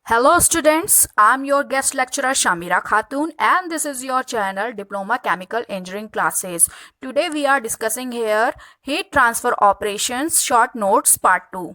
Hello students, I'm your guest lecturer Shamira Khatun and this is your channel Diploma Chemical Engineering classes. Today we are discussing here heat transfer operations short notes part 2.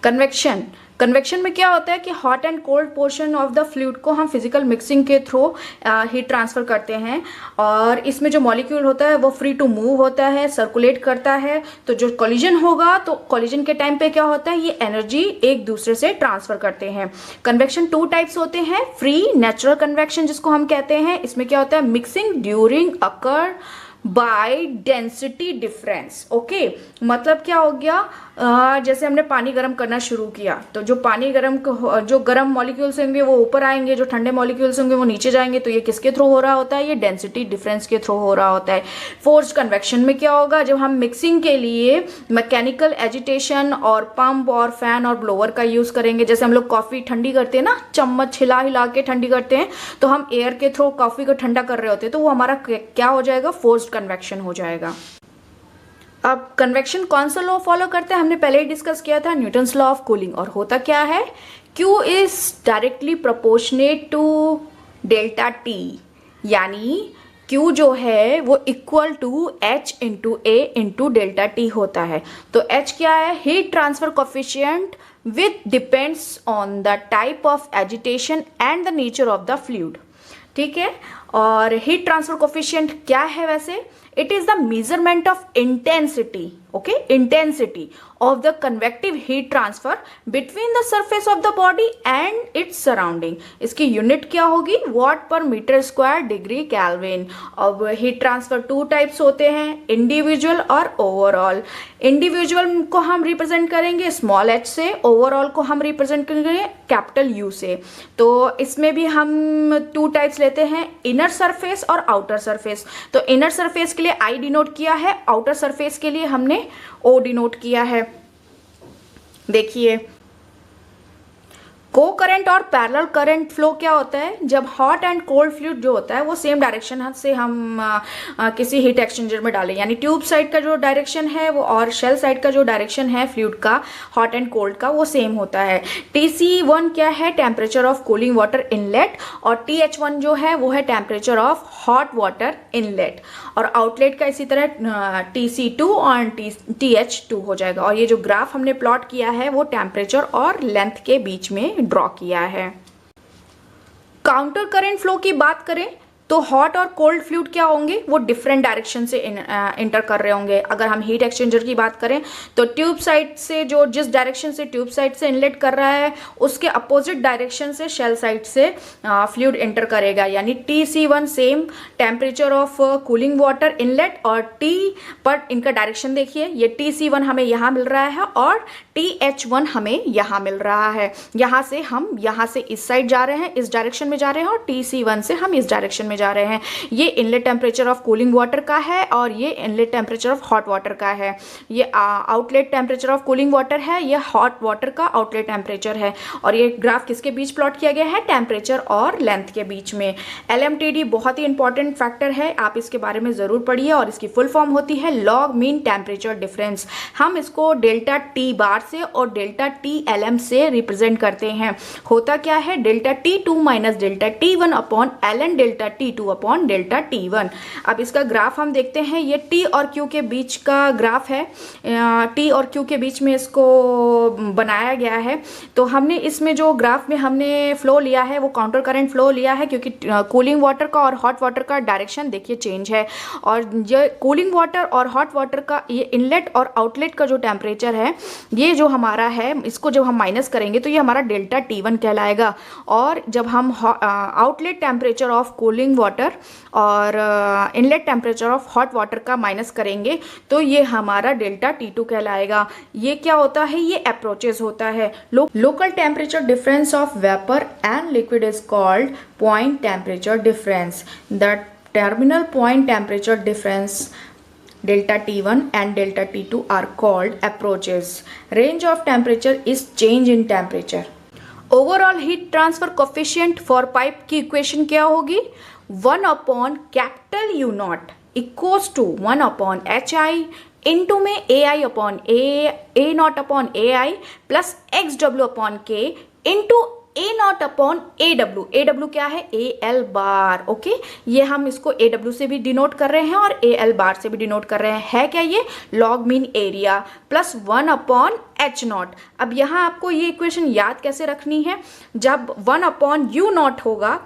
Convection में क्या होता है कि hot and cold portion of the fluid को हम physical mixing के through heat transfer करते हैं और इसमें जो मॉलिक्यूल होता है वो फ्री टू मूव होता है, सर्कुलेट करता है। तो जो कोलिजन होगा तो कोलिजन के टाइम पे क्या होता है, ये एनर्जी एक दूसरे से ट्रांसफ़र करते हैं। कन्वेक्शन टू टाइप्स होते हैं, फ्री नेचुरल कन्वेक्शन जिसको हम कहते हैं। इसमें क्या होता है, mixing during occur by density difference. Okay, मतलब क्या हो गया, जैसे हमने पानी गर्म करना शुरू किया तो जो पानी जो गर्म मॉलिक्यूल्स होंगे वो ऊपर आएंगे, जो ठंडे मॉलिक्यूल्स होंगे वो नीचे जाएंगे। तो ये किसके थ्रू हो रहा होता है, ये डेंसिटी डिफरेंस के थ्रू हो रहा होता है। फोर्स्ड कन्वेक्शन में क्या होगा, जब हम मिक्सिंग के लिए मैकेनिकल एजिटेशन और पंप और फैन और ब्लोअर का यूज करेंगे। जैसे हम लोग कॉफी ठंडी करते हैं ना, चम्मच हिला हिला के ठंडी करते हैं, तो हम एयर के थ्रू कॉफी को ठंडा कर रहे होते हैं, तो वो हमारा क्या हो जाएगा, फोर्स्ड कन्वेक्शन हो जाएगा। अब कन्वेक्शन कौन सा लॉ फॉलो करता है, हमने पहले ही डिस्कस किया था, न्यूटन्स लॉ ऑफ कूलिंग। और होता क्या है, Q is directly proportional to delta T, यानी Q जो है वो equal to H into A into delta T होता है। तो H क्या है, heat transfer coefficient with depends on the type of agitation and the nature of the fluid. ठीक है, और हीट ट्रांसफर कोफिशिएंट क्या है वैसे, it is the measurement of intensity, okay, intensity of the convective heat transfer between the surface of the body and its surrounding। इसकी unit क्या होगी, what पर मीटर स्क्वायर डिग्री केल्विन। अब heat transfer two types होते हैं, individual और overall. Individual को हम रिप्रेजेंट करेंगे स्मॉल h से, ओवरऑल को हम रिप्रेजेंट करेंगे कैपिटल U से। तो इसमें भी हम टू टाइप्स लेते हैं, इनर सरफेस और आउटर सरफेस। तो इनर सरफेस के लिए I डिनोट किया है, आउटर सरफेस के लिए हमने O डिनोट किया है। देखिए, को करंट और पैरेलल करंट फ्लो क्या होता है, जब हॉट एंड कोल्ड फ्लूइड जो होता है वो सेम डायरेक्शन से हम किसी हीट एक्सचेंजर में डालें, यानी ट्यूब साइड का जो डायरेक्शन है वो और शेल साइड का जो डायरेक्शन है फ्लूइड का, हॉट एंड कोल्ड का, वो सेम होता है। TC1 क्या है, temperature of cooling water inlet, और TH1 जो है वो है temperature of hot water inlet. और आउटलेट का इसी तरह TC2 और TH2 हो जाएगा। और ये जो ग्राफ हमने प्लॉट किया है वो टेम्परेचर और लेंथ के बीच में ड्रॉ किया है। काउंटर करंट फ्लो की बात करें तो हॉट और कोल्ड फ्लूइड क्या होंगे, वो डिफरेंट डायरेक्शन से इंटर कर रहे होंगे। अगर हम हीट एक्सचेंजर की बात करें तो ट्यूब साइड से जो जिस डायरेक्शन से ट्यूब साइड से इनलेट कर रहा है उसके अपोजिट डायरेक्शन से शेल साइड से फ्लूइड इंटर करेगा, यानी TC1 same temperature of cooling water inlet, और T पर इनका डायरेक्शन देखिए, ये TC1 हमें यहाँ मिल रहा है और TH1 हमें यहाँ मिल रहा है। यहाँ से हम यहाँ से इस साइड जा रहे हैं, इस डायरेक्शन में जा रहे हैं, और TC1 से हम इस डायरेक्शन में जा रहे हैं। ये inlet temperature of cooling water का है और ये inlet temperature of hot water का है। ये outlet temperature of cooling water है, ये हॉट वाटर का आउटलेट टेम्परेचर है। और ये ग्राफ किसके बीच प्लॉट किया गया है, टेम्परेचर और लेंथ के बीच में। LMTD बहुत ही इंपॉर्टेंट फैक्टर है, आप इसके बारे में जरूर पढ़िए, और इसकी फुल फॉर्म होती है लॉग मीन टेम्परेचर डिफरेंस। हम इसको डेल्टा T बार से और डेल्टा TLM से रिप्रेजेंट करते हैं। होता क्या है, delta T2 minus delta T1 upon ln delta T2 upon delta T1। अब इसका ग्राफ हम देखते हैं, ये T और Q के बीच का ग्राफ है, T और Q के बीच में इसको बनाया गया है। तो हमने इसमें जो ग्राफ में हमने फ्लो लिया है वो काउंटर करंट फ्लो लिया है, क्योंकि कूलिंग वाटर का और हॉट वाटर का डायरेक्शन देखिए चेंज है। और ये कूलिंग वाटर और हॉट वाटर का ये इनलेट और आउटलेट का जो टेम्परेचर है, ये जो हमारा है, इसको जब हम माइनस करेंगे तो ये हमारा डेल्टा T1 कहलाएगा। और जब हम outlet temperature of cooling water और inlet temperature of hot water का माइनस करेंगे तो ये हमारा डेल्टा T2 कहलाएगा। ये क्या होता है, ये अप्रोचेस होता है। Local temperature difference of vapour and liquid is called point temperature difference. The terminal point temperature difference delta T1 and delta T2 are called approaches. Range of temperature is change in temperature. Overall heat transfer coefficient for pipe की equation क्या होगी, 1 upon capital U not equals to 1 upon HI into में AI upon A not upon AI plus XW upon K into A not upon A W, A W क्या है, A L bar, okay, ये हम इसको A W से भी denote कर रहे हैं और ए एल बार से भी डिनोट कर रहे हैं, है क्या ये, log mean area plus 1 upon H not. अब यहाँ आपको ये इक्वेशन याद कैसे रखनी है, जब 1 अपॉन यू नॉट होगा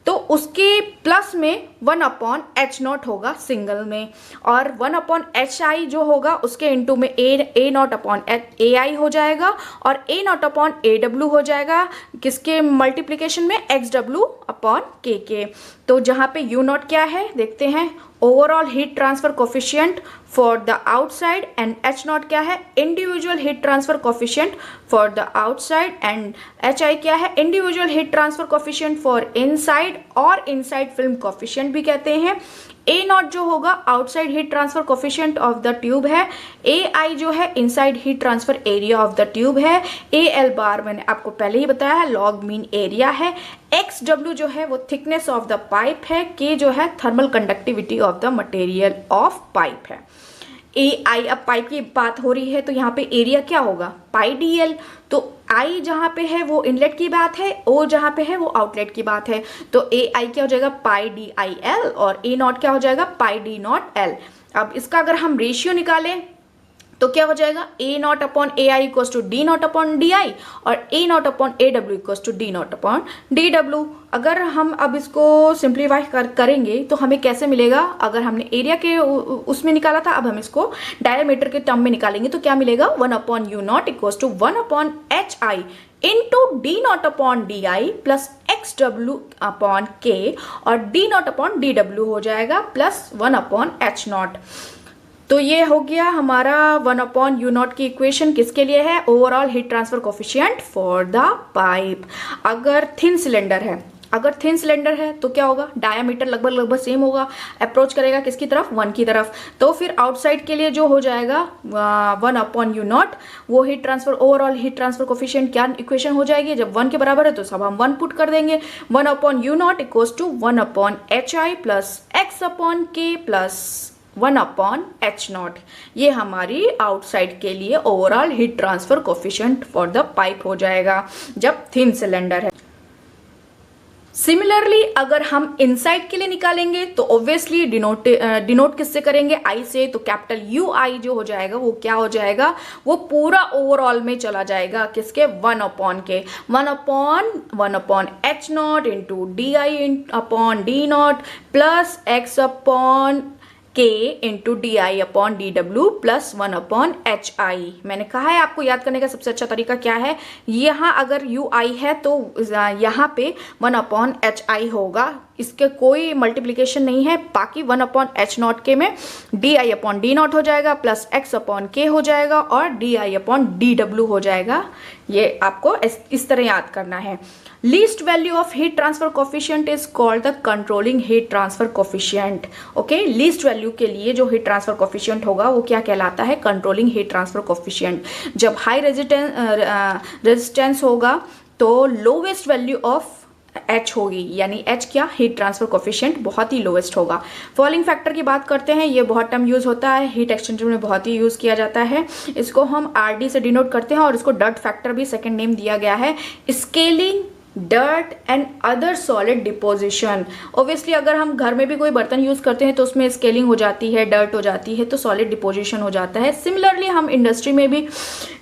तो उसके प्लस में 1 अपॉन एच नॉट होगा सिंगल में, और 1 अपॉन एच आई जो होगा उसके इंटू में ए नॉट अपॉन ए आई हो जाएगा, और A not upon A W हो जाएगा किसके मल्टीप्लिकेशन में, एक्स डब्ल्यू अपॉन के। तो जहाँ पे यू नॉट क्या है देखते हैं, overall heat transfer coefficient for the outside, and H not क्या है, individual heat transfer coefficient for the outside, and H I क्या है, individual heat transfer coefficient for inside, और इनसाइड फिल्म कोफिशिएंट भी कहते हैं। ए नॉट जो होगा outside heat transfer coefficient of the tube है, ए आई जो है inside heat transfer area of the tube है, ए एल बार मैंने आपको पहले ही बताया है लॉग मीन एरिया है, एक्स डब्ल्यू जो है वो थिकनेस ऑफ द पाइप है, के जो है thermal conductivity of the material of pipe है। ए आई, अब पाइप की बात हो रही है तो यहाँ पे एरिया क्या होगा, पाई डी एल, तो आई जहाँ पे है वो इनलेट की बात है, ओ जहाँ पे है वो आउटलेट की बात है, तो ए आई क्या हो जाएगा, पाई डी आई एल, और ए नॉट क्या हो जाएगा, पाई डी नॉट एल। अब इसका अगर हम रेशियो निकालें तो क्या हो जाएगा, A not upon A I equals to D not upon D I, और A not upon A W equals to D not upon D W. अगर हम अब इसको सिंप्लीफाई करेंगे तो हमें कैसे मिलेगा, अगर हमने एरिया के उसमें निकाला था, अब हम इसको डायमीटर के टर्म में निकालेंगे तो क्या मिलेगा, 1 upon U not equals to 1 upon H I into D not upon D I plus x W upon K, और D not upon D W हो जाएगा प्लस 1 अपॉन एच नॉट। तो ये हो गया हमारा 1 अपॉन यू नॉट की equation, किसके लिए है, overall heat transfer coefficient for the pipe. अगर थिन सिलेंडर है तो क्या होगा, डायामीटर लगभग सेम होगा, अप्रोच करेगा किसकी तरफ, 1 की तरफ, तो फिर आउटसाइड के लिए जो हो जाएगा 1 अपॉन यू नॉट, वो heat transfer overall heat transfer coefficient क्या इक्वेशन हो जाएगी, जब 1 के बराबर है तो सब हम 1 पुट कर देंगे, 1 upon U not equals to 1 upon H I plus x upon के प्लस 1 अपॉन एच नॉट। ये हमारी आउटसाइड के लिए overall heat transfer coefficient for the pipe हो जाएगा जब थिन सिलेंडर है। सिमिलरली अगर हम इनसाइड के लिए निकालेंगे तो ऑब्वियसली डिनोट किससे करेंगे, आई से, तो कैपिटल यू आई जो हो जाएगा वो क्या हो जाएगा, वो पूरा ओवरऑल में चला जाएगा किसके, 1 upon k, 1 upon H not into d i upon d not plus x upon k into d i upon D डब्ल्यू प्लस 1 अपॉन एच आई। मैंने कहा है आपको याद करने का सबसे अच्छा तरीका क्या है, यहाँ अगर यू आई है तो यहाँ पे 1 अपॉन एच आई होगा, इसके कोई मल्टीप्लिकेशन नहीं है, बाकी 1 अपॉन एच नॉट के में D i upon d not हो जाएगा प्लस एक्स अपॉन के हो जाएगा और D i upon D W हो जाएगा। ये आपको इस तरह याद करना है। Least value of heat transfer coefficient is called the controlling heat transfer coefficient. Okay, least value के लिए जो हीट ट्रांसफर कोफिशिएंट होगा वो क्या कहलाता है, कंट्रोलिंग हीट ट्रांसफर कोफिशिएंट। जब हाई रेजिस्टेंस होगा तो लोवेस्ट वैल्यू ऑफ एच होगी, यानी एच क्या, हीट ट्रांसफर कोफिशिएंट बहुत ही लोवेस्ट होगा। फॉलिंग फैक्टर की बात करते हैं, ये बहुत टर्म यूज होता है, हीट एक्सचेंजर में बहुत ही यूज किया जाता है। इसको हम आर डी से डिनोट करते हैं और इसको डर्ट फैक्टर भी सेकेंड नेम दिया गया है। Scaling dirt and other solid deposition, obviously अगर हम घर में भी कोई बर्तन यूज करते हैं तो उसमें स्केलिंग हो जाती है, डर्ट हो जाती है, तो सॉलिड डिपोजिशन हो जाता है। सिमिलरली हम इंडस्ट्री में भी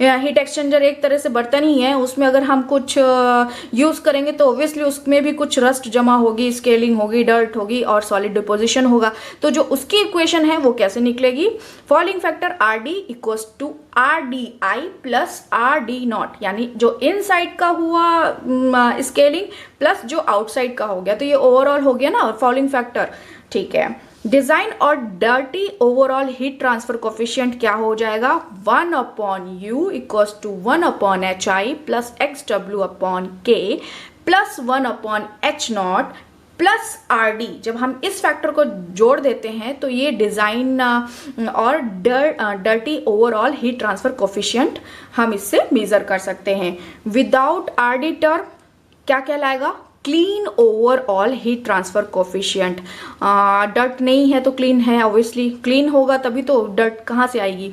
हीट एक्सचेंजर एक तरह से बर्तन ही है, उसमें अगर हम कुछ यूज करेंगे तो ऑब्वियसली उसमें भी कुछ रस्ट जमा होगी, स्केलिंग होगी, डर्ट होगी और सॉलिड डिपोजिशन होगा। तो जो उसकी इक्वेशन है वो कैसे निकलेगी, fouling factor R D equals to R D I plus are D not, यानी जो इनसाइड का हुआ स्केलिंग प्लस जो आउटसाइड का हो गया, तो ये ओवरऑल हो गया ना फॉलिंग फैक्टर। ठीक है, डिजाइन और dirty overall heat transfer coefficient क्या हो जाएगा, 1 upon u equals to 1 upon H I plus x W upon के plus 1 upon H not plus are d. जब हम इस फैक्टर को जोड़ देते हैं तो ये डिजाइन और dirty overall heat transfer coefficient हम इससे मेजर कर सकते हैं। विदाउट आर डी टर्म क्या कहलाएगा, clean overall heat transfer coefficient. Dirt नहीं है तो क्लीन है, ऑब्वियसली क्लीन होगा तभी तो डर्ट कहाँ से आएगी।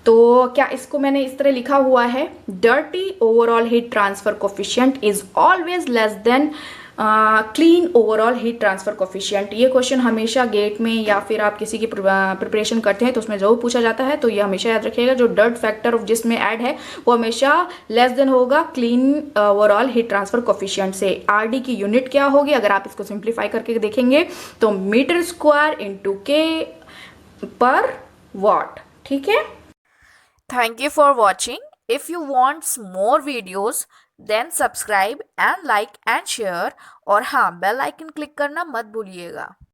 तो क्या इसको मैंने इस तरह लिखा हुआ है, dirty overall heat transfer coefficient is always less than clean overall heat transfer coefficient. ये क्वेश्चन हमेशा गेट में या फिर आप किसी की प्रिपरेशन करते हैं तो उसमें जरूर पूछा जाता है, तो ये हमेशा याद रखिएगा, जो डर्ट फैक्टर जिसमें ऐड है वो हमेशा लेस देन होगा clean overall heat transfer coefficient से। आरडी की यूनिट क्या होगी, अगर आप इसको सिंप्लीफाई करके देखेंगे तो मीटर स्क्वायर इंटू के पर वॉट। ठीक है, Thank you for watching. If you want more videos, then subscribe and like and share. और हाँ, बेल आइकन क्लिक करना मत भूलिएगा।